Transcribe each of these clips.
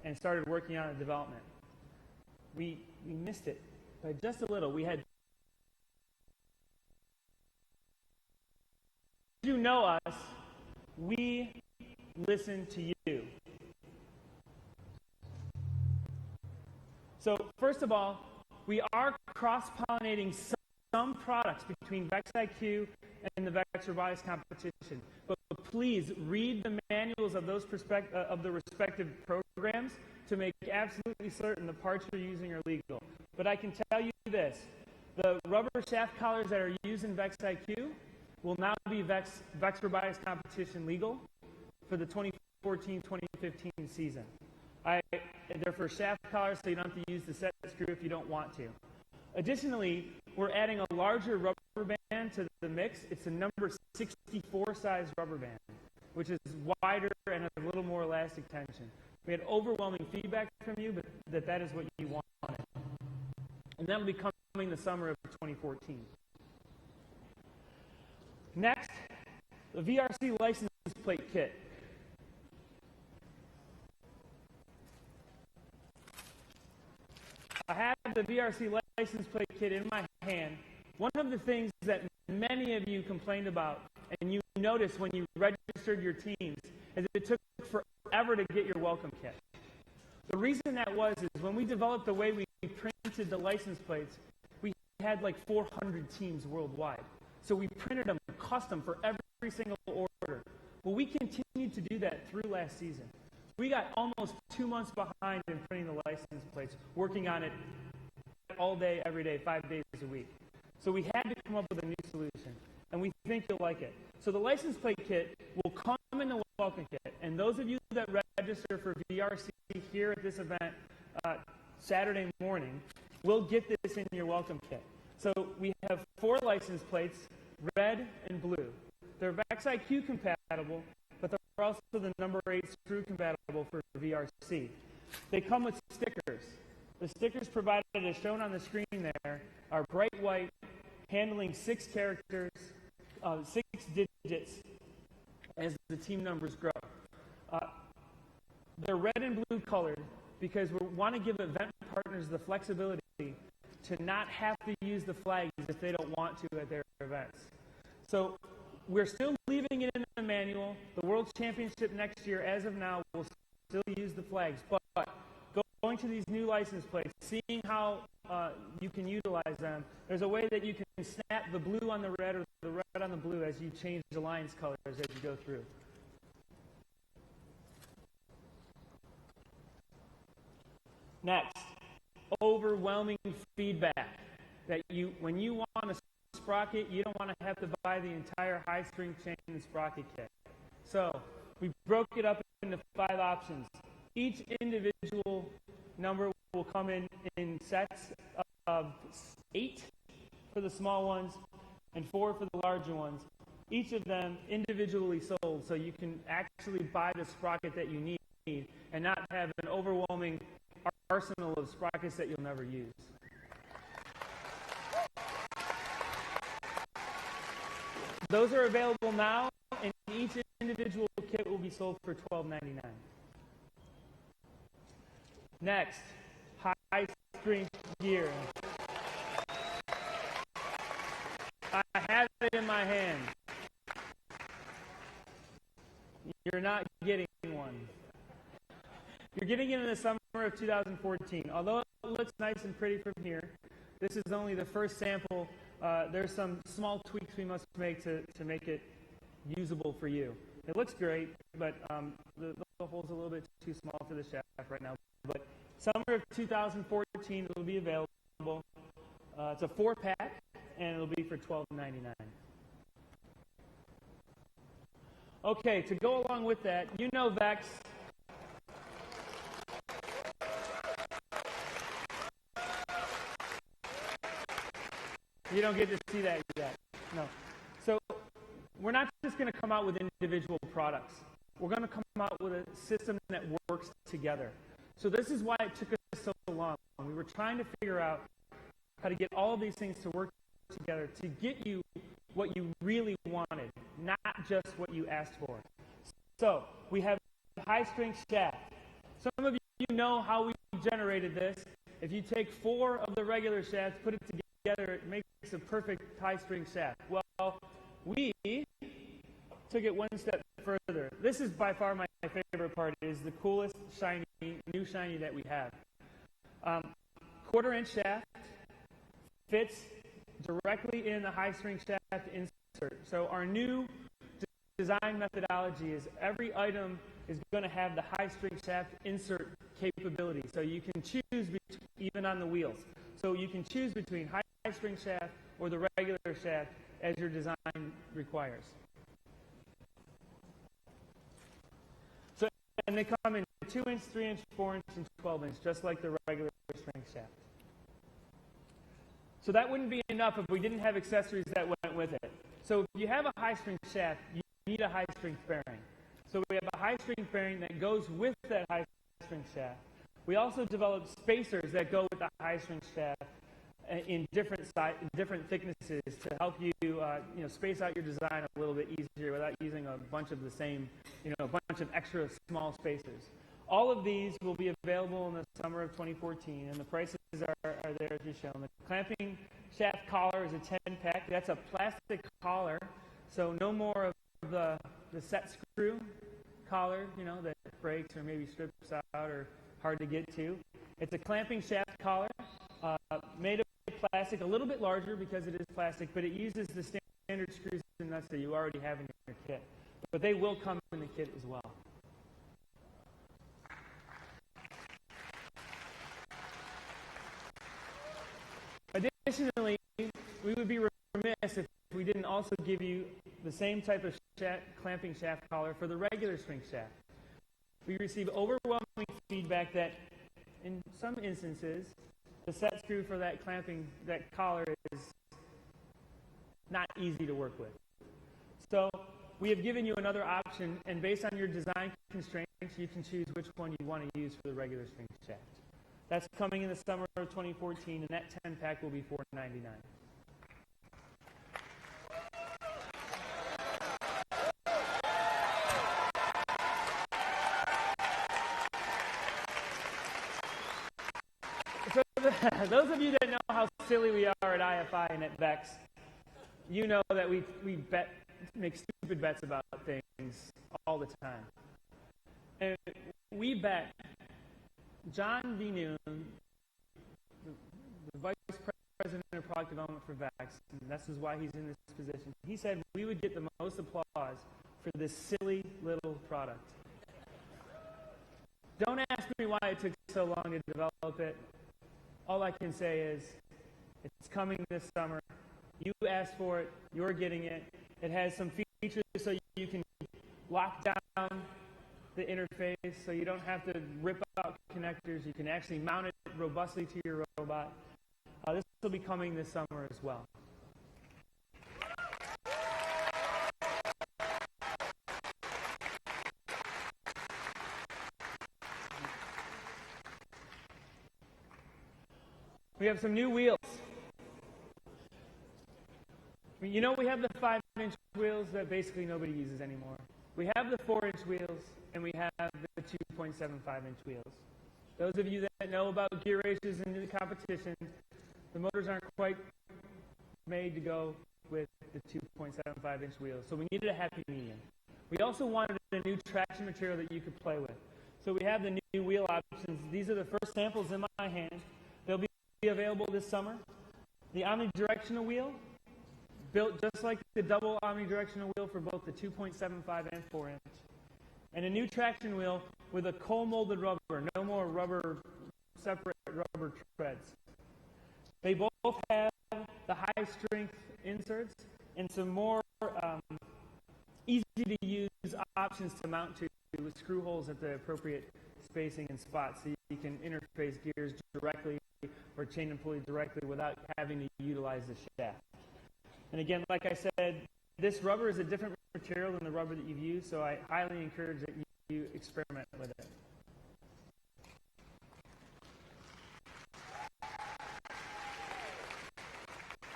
and started working on a development. We missed it by just a little. We had, you know us, we listen to you. So first of all, we are cross-pollinating some products between VexIQ and the Vex Robotics competition. But please read the manuals of those of the respective programs to make absolutely certain the parts you're using are legal. But I can tell you this, the rubber shaft collars that are used in VexIQ will now be Vex Robotics competition legal for the 2014-2015 season. They're for shaft collars, so you don't have to use the set screw if you don't want to. Additionally, we're adding a larger rubber band to the mix. It's a number 64 size rubber band, which is wider and has a little more elastic tension. We had overwhelming feedback from you, but that is what you wanted. And that will be coming the summer of 2014. Next, the VRC license plate kit. I have the VRC license plate kit in my hand. One of the things that many of you complained about, and you noticed when you registered your teams, is it took forever to get your welcome kit. The reason that was is when we developed the way we printed the license plates, we had like 400 teams worldwide. So we printed them custom for every single order. Well, we continued to do that through last season. We got almost 2 months behind in printing the license plates, working on it all day, every day, 5 days a week. So we had to come up with a new solution, and we think you'll like it. So the license plate kit will come in the welcome kit, and those of you that register for VRC here at this event Saturday morning will get this in your welcome kit. So we have 4 license plates, red and blue. They're VexIQ compatible, but they're also the number 8 screw compatible for VRC. They come with stickers. The stickers provided as shown on the screen there are bright white, handling 6 characters, 6 digits as the team numbers grow. They're red and blue colored because we want to give event partners the flexibility to not have to use the flags if they don't want to at their events. So we're still leaving it in the manual. The World Championship next year, as of now, will still use the flags. But going to these new license plates, seeing how you can utilize them, there's a way that you can snap the blue on the red or the red on the blue as you change the lines colors as you go through. Next, overwhelming feedback that when you want a sprocket, you don't want to have to buy the entire high-string chain and sprocket kit. So we broke it up into 5 options. Each individual number will come in sets of 8 for the small ones and 4 for the larger ones. Each of them individually sold, so you can actually buy the sprocket that you need and not have an overwhelming arsenal of sprockets that you'll never use. Those are available now, and each individual kit will be sold for $12.99. Next, high-strength gear. I have it in my hand. You're not getting one. You're getting it in the summer of 2014. Although it looks nice and pretty from here, this is only the first sample. There's some small tweaks we must make to make it usable for you. It looks great, but the hole's a little bit too small for the shaft right now. But summer of 2014, it'll be available. It's a 4-pack, and it'll be for $12.99. Okay, to go along with that, you know Vex. You don't get to see that yet. No. So we're not just going to come out with individual products. We're going to come out with a system that works together. So this is why it took us so long. We were trying to figure out how to get all of these things to work together to get you what you really wanted, not just what you asked for. So we have high-strength shaft. Some of you know how we generated this. If you take 4 of the regular shafts, put it together, it makes a perfect high-string shaft. Well, we took it one step further. This is by far my favorite part. It is the coolest new shiny that we have. 1/4-inch shaft fits directly in the high-string shaft insert. So our new design methodology is every item is going to have the high-string shaft insert capability. So you can choose even on the wheels. So you can choose between high-string shaft or the regular shaft as your design requires. So, and they come in 2-inch, 3-inch, 4-inch, and 12-inch, just like the regular string shaft. So that wouldn't be enough if we didn't have accessories that went with it. So if you have a high-string shaft, you need a high-string bearing. So we have a high-string bearing that goes with that high-string shaft. We also developed spacers that go with the high-string shaft in different thicknesses to help you, space out your design a little bit easier without using a bunch of the same, a bunch of extra small spacers. All of these will be available in the summer of 2014, and the prices are there as you shown. The clamping shaft collar is a 10-pack. That's a plastic collar, so no more of the set screw collar, that breaks or maybe strips out or hard to get to. It's a clamping shaft collar made of plastic, a little bit larger because it is plastic, but it uses the standard screws and nuts that you already have in your kit. But they will come in the kit as well. Additionally, we would be remiss if we didn't also give you the same type of clamping shaft collar for the regular string shaft. We receive overwhelming feedback that in some instances, the set screw for that collar is not easy to work with. So we have given you another option, and based on your design constraints, you can choose which one you want to use for the regular string shaft. That's coming in the summer of 2014, and that 10-pack will be $4.99. So those of you that know how silly we are at IFI and at VEX, you know that we make stupid bets about things all the time. And we bet John V. Noon, the Vice President of Product Development for VEX, and this is why he's in this position, he said we would get the most applause for this silly little product. Don't ask me why it took so long to develop it. All I can say is it's coming this summer. You asked for it. You're getting it. It has some features so you can lock down the interface so you don't have to rip out connectors. You can actually mount it robustly to your robot. This will be coming this summer as well. We have some new wheels. We have the 5-inch wheels that basically nobody uses anymore. We have the 4-inch wheels, and we have the 2.75-inch wheels. Those of you that know about gear races and the competition, the motors aren't quite made to go with the 2.75-inch wheels, so we needed a happy medium. We also wanted a new traction material that you could play with. So we have the new wheel options. These are the first samples in my hand. They'll be available this summer. The omnidirectional wheel, built just like the double omnidirectional wheel for both the 2.75 and 4-inch. And a new traction wheel with a cold-molded rubber, no more separate rubber treads. They both have the high-strength inserts and some more easy-to-use options to mount to with screw holes at the appropriate spacing and spots so you can interface gears directly or chain and pulley directly without having to utilize the shaft. And again, like I said, this rubber is a different material than the rubber that you've used, so I highly encourage that you experiment with it.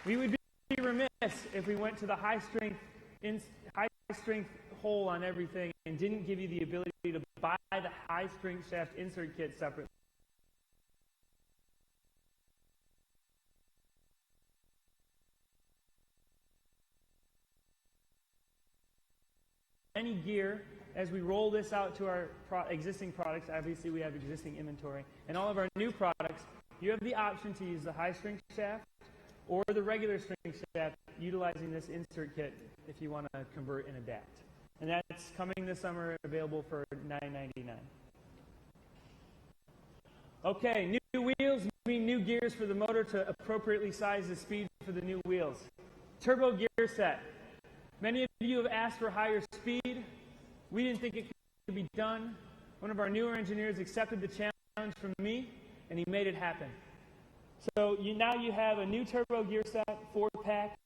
We would be remiss if we went to the high-strength hole on everything and didn't give you the ability to buy buy the high strength shaft insert kit separately. Any gear, as we roll this out to our existing products, obviously we have existing inventory, and all of our new products, you have the option to use the high strength shaft or the regular strength shaft utilizing this insert kit if you want to convert and adapt. And that's coming this summer, available for $9.99. Okay, new wheels mean new gears for the motor to appropriately size the speed for the new wheels. Turbo gear set. Many of you have asked for higher speed. We didn't think it could be done. One of our newer engineers accepted the challenge from me, and he made it happen. So now you have a new turbo gear set, 4-pack,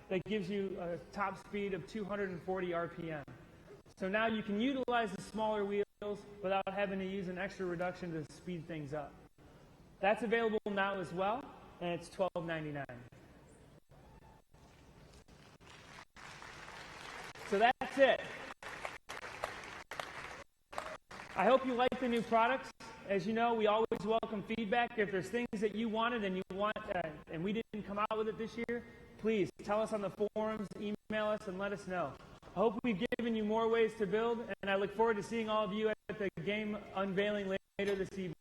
that gives you a top speed of 240 RPM. So now you can utilize the smaller wheels without having to use an extra reduction to speed things up. That's available now as well, and it's $12.99. So that's it. I hope you like the new products. As you know, we always welcome feedback. If there's things that you wanted and you want, and we didn't come out with it this year, please tell us on the forums, email us, and let us know. I hope we've given you more ways to build, and I look forward to seeing all of you at the game unveiling later this evening.